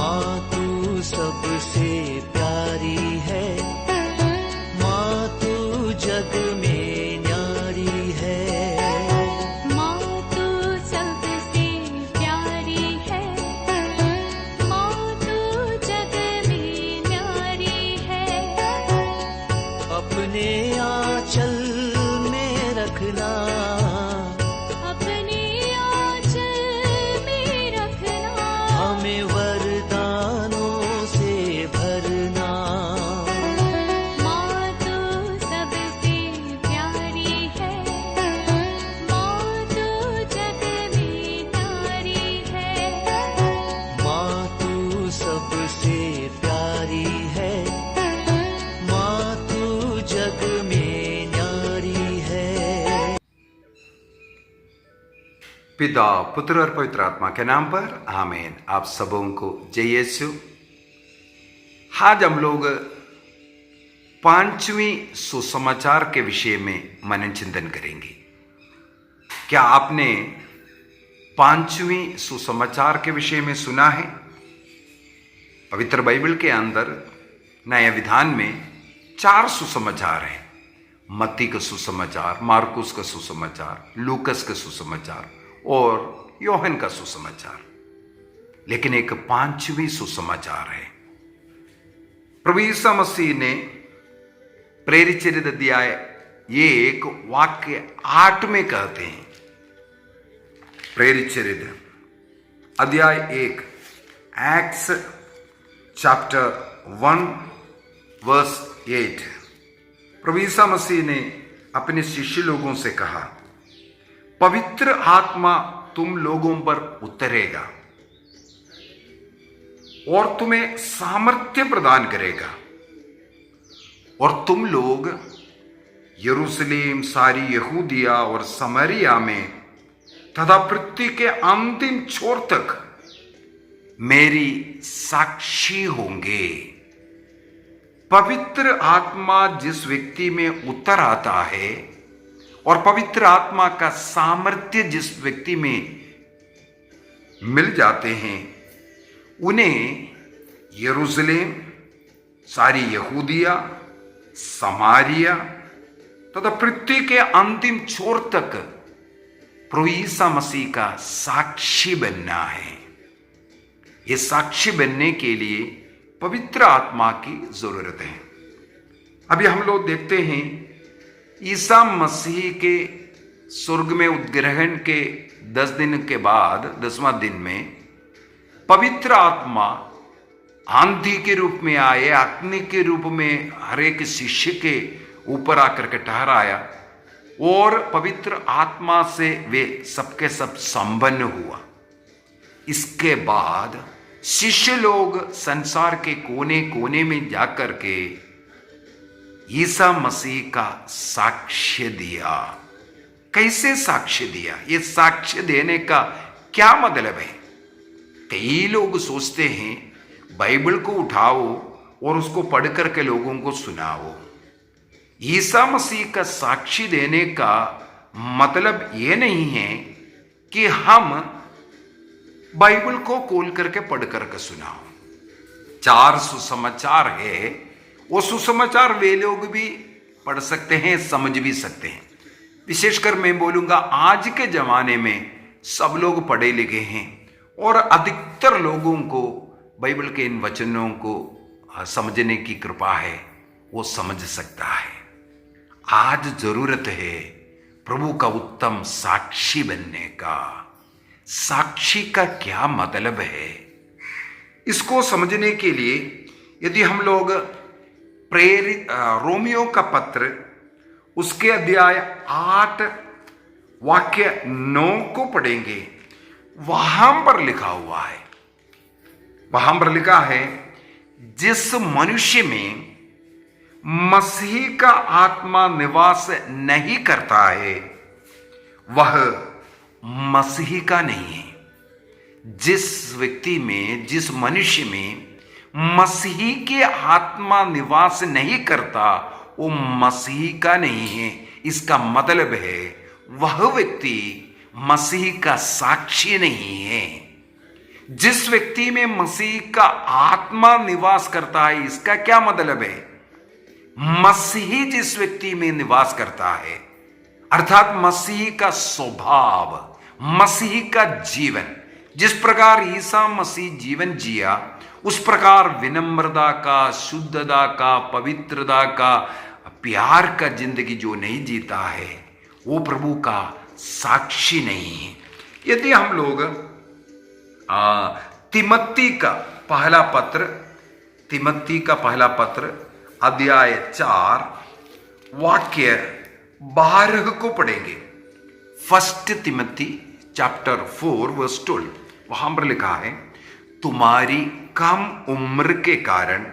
माँ तू सबसे प्यारी है, माँ तू जग में न्यारी है। माँ तू सबसे प्यारी है, माँ तू जग में न्यारी है। अपने आंचल में रखना, अपने आंचल में रखना। हमें वरदानों से भरना। माँ तू सबसे प्यारी है, माँ तू जग में न्यारी है। माँ तू सबसे प्यारी है, माँ तू जग में न्यारी है। पिता, पुत्र और पवित्र आत्मा के नाम पर आमीन। आप सबों को जय यीशु। आज हम लोग पांचवीं सुसमाचार के विषय में मनन चिंतन करेंगे। क्या आपने पांचवीं सुसमाचार के विषय में सुना है? पवित्र बाइबल के अंदर नए विधान में 4 सुसमाचार हैं। मत्ती का सुसमाचार, मार्कुस का सुसमाचार, लूकस का सुसमाचार और योहन का सुसमाचार। लेकिन एक पांचवी सुसमाचार है। प्रभु यीशु मसीह ने प्रेरित चरित्र अध्याय 1 वाक्य 8 में कहते हैं, प्रेरित चरित्र अध्याय 1 एक्ट्स चैप्टर 1 वर्स 8। प्रभु यीशु मसीह ने अपने शिष्य लोगों से कहा, पवित्र आत्मा तुम लोगों पर उतरेगा और तुम्हें सामर्थ्य प्रदान करेगा, और तुम लोग यरूशलेम, सारी यहूदिया और समरिया में तथा पृथ्वी के अंतिम छोर तक मेरी साक्षी होंगे। पवित्र आत्मा जिस व्यक्ति में उतर आता है और पवित्र आत्मा का सामर्थ्य जिस व्यक्ति में मिल जाते हैं, उन्हें यरूशलेम, सारी यहूदिया, समारिया तथा पृथ्वी के अंतिम छोर तक प्रभु यीशु मसीह का साक्षी बनना है। ये साक्षी बनने के लिए पवित्र आत्मा की जरूरत है। अभी हम लोग देखते हैं ईसा मसीह के स्वर्ग में उत्ग्रहण के 10 दिन के बाद 10वां दिन में पवित्र आत्मा आंधी के रूप में आए, अग्नि के रूप में हर एक शिष्य के ऊपर आकर के ठहराया और पवित्र आत्मा से वे सबके सब संपन्न हुआ। इसके बाद शिष्य लोग संसार के कोने कोने में जाकर के ईसा मसीह का साक्ष्य दिया। कैसे साक्ष्य दिया? ये साक्ष्य देने का क्या मतलब है? कई लोग सोचते हैं बाइबल को उठाओ और उसको पढ़ करके लोगों को सुनाओ। ईसा मसीह का साक्षी देने का मतलब ये नहीं है कि हम बाइबल को खोल करके पढ़ करके सुनाओ। 4 सुसमाचार है, वो सुसमाचार वे लोग भी पढ़ सकते हैं, समझ भी सकते हैं। विशेषकर मैं बोलूंगा आज के जमाने में सब लोग पढ़े लिखे हैं और अधिकतर लोगों को बाइबल के इन वचनों को समझने की कृपा है, वो समझ सकता है। आज जरूरत है प्रभु का उत्तम साक्षी बनने का। साक्षी का क्या मतलब है, इसको समझने के लिए यदि हम लोग प्रेरित रोमियो का पत्र उसके अध्याय 8 वाक्य 9 को पढ़ेंगे, वहां पर लिखा हुआ है, वहां पर लिखा है, जिस मनुष्य में मसीह का आत्मा निवास नहीं करता है वह मसीह का नहीं है। जिस व्यक्ति में, जिस मनुष्य में मसीह के आत्मा निवास नहीं करता वो मसीह का नहीं है। इसका मतलब है वह व्यक्ति मसीह का साक्षी नहीं है। जिस व्यक्ति में मसीह का आत्मा निवास करता है, इसका क्या मतलब है? मसीह जिस व्यक्ति में निवास करता है, अर्थात मसीह का स्वभाव, मसीह का जीवन, जिस प्रकार ईसा मसीह जीवन जिया, उस प्रकार विनम्रता का, शुद्धता का, पवित्रता का, प्यार का जिंदगी जो नहीं जीता है, वो प्रभु का साक्षी नहीं है। यदि हम लोग तिमोथी का पहला पत्र अध्याय 4 वाक्य 12 को पढ़ेंगे। 1 तिमोथी चैप्टर 4 वर्स 12, वहां पर लिखा है, तुम्हारी कम उम्र के कारण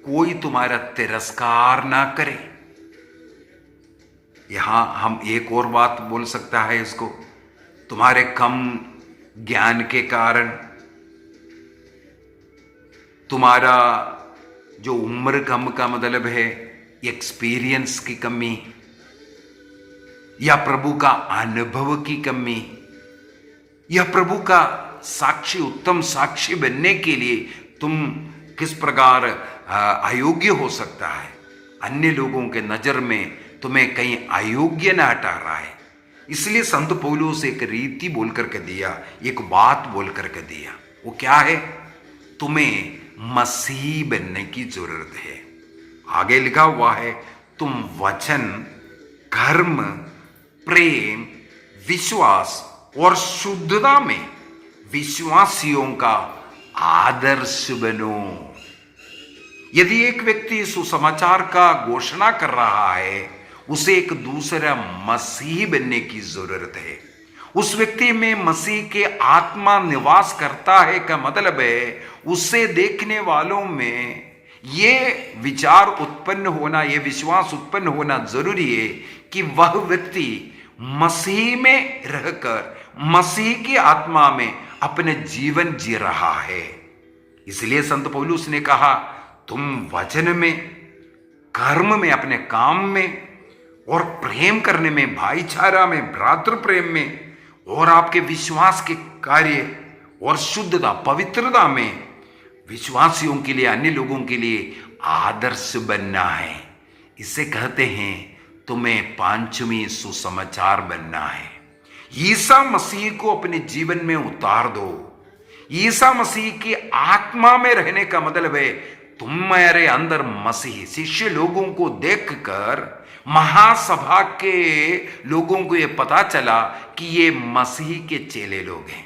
कोई तुम्हारा तिरस्कार ना करे। यहां हम एक और बात बोल सकता है इसको, तुम्हारे कम ज्ञान के कारण, तुम्हारा जो उम्र कम का मतलब है एक्सपीरियंस की कमी, या प्रभु का अनुभव की कमी, या प्रभु का साक्षी, उत्तम साक्षी बनने के लिए तुम किस प्रकार अयोग्य हो सकता है, अन्य लोगों के नजर में तुम्हें कहीं अयोग्य न हटा रहा है। इसलिए संत पौलुस एक रीति बोल करके दिया, एक बात बोल करके दिया। वो क्या है? तुम्हें मसीह बनने की जरूरत है। आगे लिखा हुआ है, तुम वचन, कर्म, प्रेम, विश्वास और शुद्धता में विश्वासियों का आदर्श बनो। यदि एक व्यक्ति सुसमाचार का घोषणा कर रहा है, उसे एक दूसरा मसीह बनने की जरूरत है। उस व्यक्ति में मसीह के आत्मा निवास करता है का मतलब है, उसे देखने वालों में ये विचार उत्पन्न होना, ये विश्वास उत्पन्न होना जरूरी है कि वह व्यक्ति मसीह में रहकर मसीह की आत्मा में अपने जीवन जी रहा है। इसलिए संत पौलुस ने कहा, तुम वचन में, कर्म में, अपने काम में और प्रेम करने में, भाईचारा में, भ्रातृ प्रेम में, और आपके विश्वास के कार्य और शुद्धता, पवित्रता में विश्वासियों के लिए, अन्य लोगों के लिए आदर्श बनना है। इसे कहते हैं तुम्हें पांचवी सुसमाचार बनना है। ईसा मसीह को अपने जीवन में उतार दो। ईसा मसीह की आत्मा में रहने का मतलब है तुम्हारे अंदर मसीह। शिष्य लोगों को देखकर महासभा के लोगों को यह पता चला कि ये मसीह के चेले लोग हैं।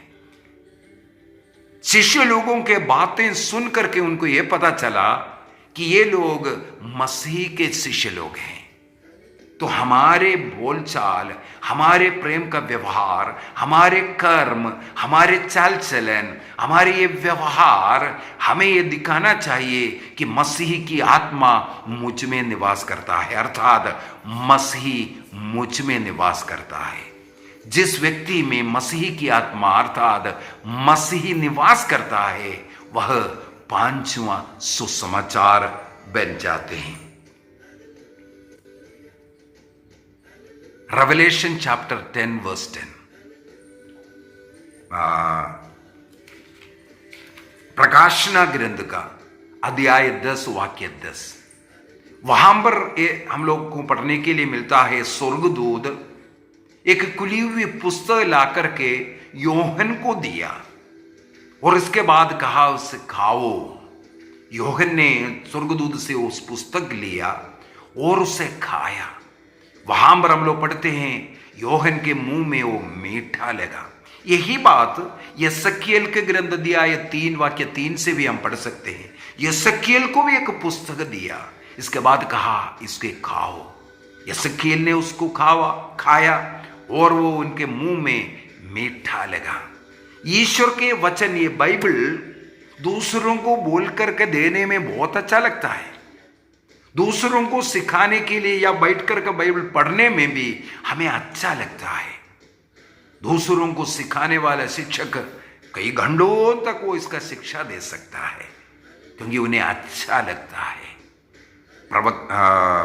शिष्य लोगों के बातें सुन करके उनको यह पता चला कि ये लोग मसीह के शिष्य लोग हैं। तो हमारे बोलचाल, हमारे प्रेम का व्यवहार, हमारे कर्म, हमारे चाल चलन, हमारे ये व्यवहार हमें ये दिखाना चाहिए कि मसीह की आत्मा मुझ में निवास करता है, अर्थात मसीह मुझ में निवास करता है। जिस व्यक्ति में मसीह की आत्मा अर्थात मसीह निवास करता है, वह पांचवा सुसमाचार बन जाते हैं। रेवलेशन चैप्टर 10 वर्स 10, प्रकाशना ग्रंथ का अध्याय 10 वाक्य 10, वहां पर हम लोग को पढ़ने के लिए मिलता है, स्वर्गदूत एक खुली हुई पुस्तक ला करके योहन को दिया और इसके बाद कहा उसे खाओ। योहन ने स्वर्गदूत से उस पुस्तक लिया और उसे खाया। वहां पर हम लोग पढ़ते हैं, योहन के मुंह में वो मीठा लगा। यही बात यशक्येल के ग्रंथ अध्याय 3 वाक्य 3 से भी हम पढ़ सकते हैं। यशक्येल को भी एक पुस्तक दिया, इसके बाद कहा इसके खाओ। यशक्येल ने उसको खाया और वो उनके मुंह में मीठा लगा। ईश्वर के वचन, ये बाइबल दूसरों को बोल करके देने में बहुत अच्छा लगता है। दूसरों को सिखाने के लिए या बैठ कर के बाइबल पढ़ने में भी हमें अच्छा लगता है। दूसरों को सिखाने वाला शिक्षक कई घंटों तक वो इसका शिक्षा दे सकता है क्योंकि उन्हें अच्छा लगता है।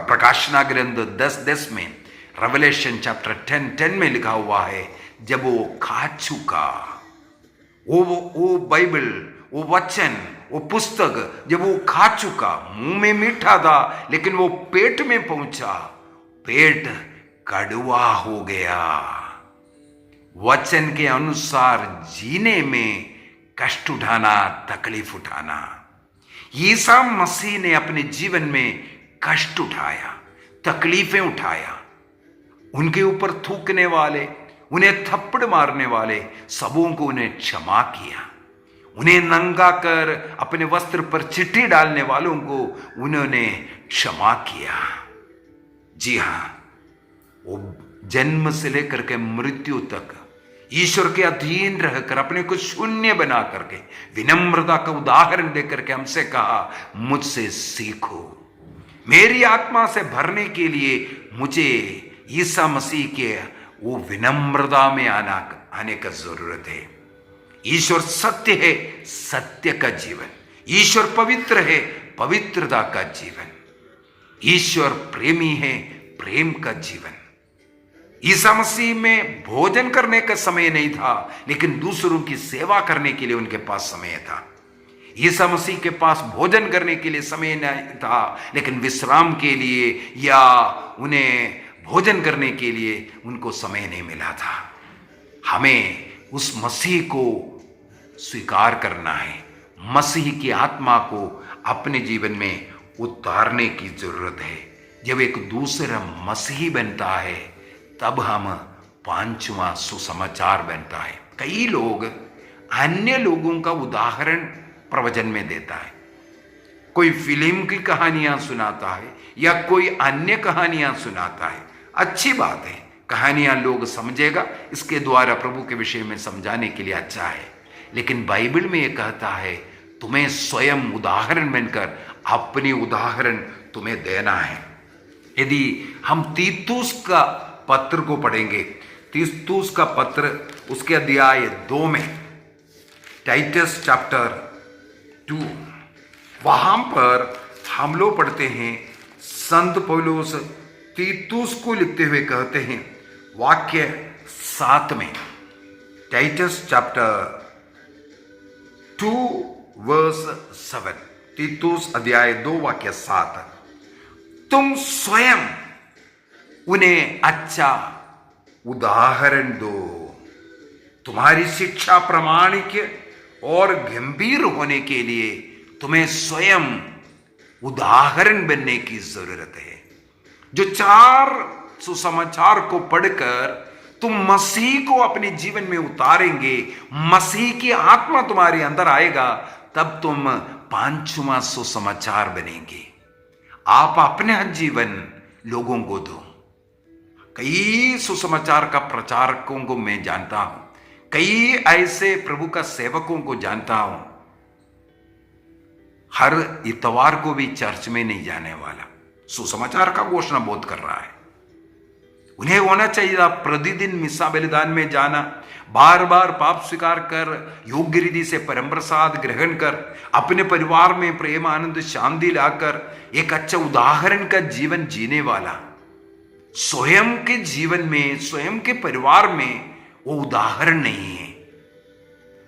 प्रकाशना ग्रंथ 10:10 में, रेवलेशन चैप्टर 10:10 में लिखा हुआ है, जब वो खा चुका वो बाइबल, वो वचन, वो पुस्तक जब वो खा चुका, मुंह में मीठा था लेकिन वो पेट में पहुंचा, पेट कड़वा हो गया। वचन के अनुसार जीने में कष्ट उठाना, तकलीफ उठाना। यीशु मसीह ने अपने जीवन में कष्ट उठाया, तकलीफें उठाया। उनके ऊपर थूकने वाले, उन्हें थप्पड़ मारने वाले सबों को उन्हें क्षमा किया। उन्हें नंगा कर अपने वस्त्र पर चिट्ठी डालने वालों को उन्होंने क्षमा किया। जी हां, वो जन्म से लेकर के मृत्यु तक ईश्वर के अधीन रहकर अपने को शून्य बना करके विनम्रता का उदाहरण देकर के हमसे कहा, मुझसे सीखो। मेरी आत्मा से भरने के लिए मुझे ईसा मसीह के वो विनम्रता में आने का जरूरत है। ईश्वर सत्य है, सत्य का जीवन। ईश्वर पवित्र है, पवित्रता का जीवन। ईश्वर प्रेमी है, प्रेम का जीवन। ईसा मसीह में भोजन करने का समय नहीं था, लेकिन दूसरों की सेवा करने के लिए उनके पास समय था। ईसा मसीह के पास भोजन करने के लिए समय नहीं था, लेकिन विश्राम के लिए या उन्हें भोजन करने के लिए उनको समय नहीं मिला था। हमें उस मसीह को स्वीकार करना है, मसीह की आत्मा को अपने जीवन में उतारने की जरूरत है। जब एक दूसरा मसीही बनता है तब हम पांचवा सुसमाचार बनता है। कई लोग अन्य लोगों का उदाहरण प्रवचन में देता है, कोई फिल्म की कहानियां सुनाता है या कोई अन्य कहानियां सुनाता है। अच्छी बात है, कहानियां लोग समझेगा, इसके द्वारा प्रभु के विषय में समझाने के लिए अच्छा है। लेकिन बाइबल में यह कहता है तुम्हें स्वयं उदाहरण बनकर अपनी उदाहरण तुम्हें देना है। यदि हम तीतुस का पत्र को पढ़ेंगे, तीतुस का पत्र उसके अध्याय 2 में, टाइटस चैप्टर 2, वहां पर हम लोग पढ़ते हैं, संत पौलुस तीतुस को लिखते हुए कहते हैं वाक्य 7 में, टाइटस चैप्टर 2 वर्स 7, तीतुस अध्याय 2 वाक्य 7, तुम स्वयं उन्हें अच्छा उदाहरण दो। तुम्हारी शिक्षा प्रामाणिक और गंभीर होने के लिए तुम्हें स्वयं उदाहरण बनने की जरूरत है। जो 4 सुसमाचार को पढ़कर तुम मसीह को अपने जीवन में उतारेंगे, मसीह की आत्मा तुम्हारे अंदर आएगा, तब तुम 5वां सुसमाचार बनेंगे। आप अपने जीवन लोगों को दो। कई सुसमाचार का प्रचारकों को मैं जानता हूं, कई ऐसे प्रभु का सेवकों को जानता हूं, हर इतवार को भी चर्च में नहीं जाने वाला, सुसमाचार का घोषणा बहुत कर रहा है। उन्हें होना चाहिए प्रतिदिन मिसा बलिदान में जाना, बार बार पाप स्वीकार कर, योग्य रीति से परम प्रसाद ग्रहण कर, अपने परिवार में प्रेम आनंद शांति लाकर एक अच्छा उदाहरण का जीवन जीने वाला। स्वयं के जीवन में, स्वयं के परिवार में वो उदाहरण नहीं है।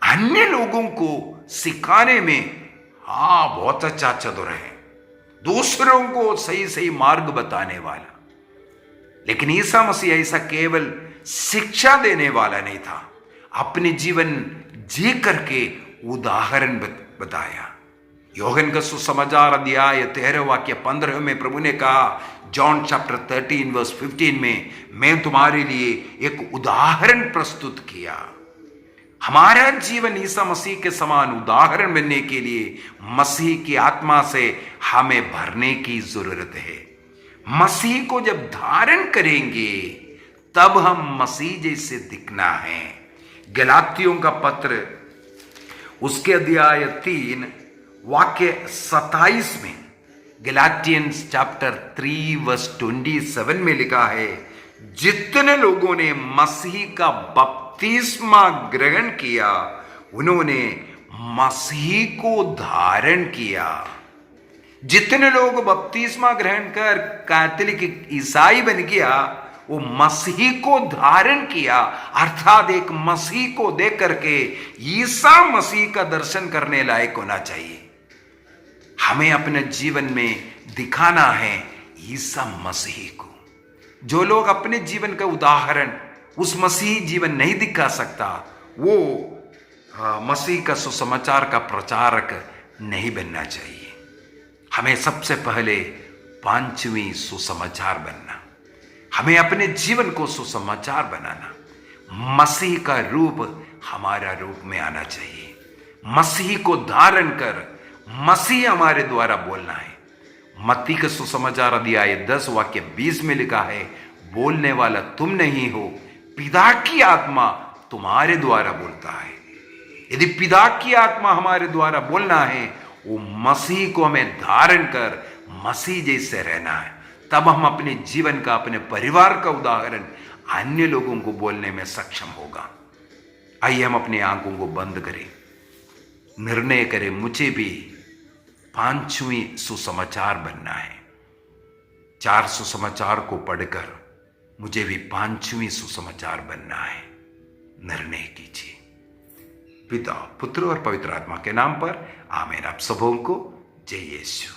अन्य लोगों को सिखाने में बहुत अच्छा चतुर है, दूसरों को सही सही मार्ग बताने वाला। लेकिन ईसा मसीह ऐसा केवल शिक्षा देने वाला नहीं था, अपने जीवन जी करके उदाहरण बताया। योहन का सुसमाचार अध्याय 13 वाक्य 15 में प्रभु ने कहा, जॉन चैप्टर 13 वर्स 15 में, मैं तुम्हारे लिए एक उदाहरण प्रस्तुत किया। हमारा जीवन ईसा मसीह के समान उदाहरण बनने के लिए मसीह की आत्मा से हमें भरने की जरूरत है। मसीह को जब धारण करेंगे तब हम मसीह जैसे दिखना है। गलातियों का पत्र उसके अध्याय 3 वाक्य 27 में, गलाटियंस चैप्टर 3 वर्स 27 में लिखा है, जितने लोगों ने मसीह का बपतिस्मा ग्रहण किया उन्होंने मसीह को धारण किया। जितने लोग बपतिस्मा ग्रहण कर कैथोलिक ईसाई बन गया वो मसीह को धारण किया, अर्थात एक मसीह को देख करके ईसा मसीह का दर्शन करने लायक होना चाहिए। हमें अपने जीवन में दिखाना है ईसा मसीह को। जो लोग अपने जीवन का उदाहरण उस मसीह जीवन नहीं दिखा सकता, वो मसीह का सुसमाचार का प्रचारक नहीं बनना चाहिए। हमें सबसे पहले पांचवी सुसमाचार बनना, हमें अपने जीवन को सुसमाचार बनाना। मसीह का रूप हमारा रूप में आना चाहिए। मसीह को धारण कर मसीह हमारे द्वारा बोलना है। मत्ती का सुसमाचार अध्याय 10 वाक्य 20 में लिखा है, बोलने वाला तुम नहीं हो, पिता की आत्मा तुम्हारे द्वारा बोलता है। यदि पिता की आत्मा हमारे द्वारा बोलना है, वो मसीह को हमें धारण कर मसीह जैसे रहना है। तब हम अपने जीवन का, अपने परिवार का उदाहरण अन्य लोगों को बोलने में सक्षम होगा। आइए हम अपनी आंखों को बंद करें, निर्णय करें, मुझे भी पांचवी सुसमाचार बनना है। 4 सुसमाचार को पढ़कर मुझे भी पांचवी सुसमाचार बनना है। निर्णय कीजिए। पिता, पुत्र और पवित्र आत्मा के नाम पर आमीन। आप सबों को जय यीशु।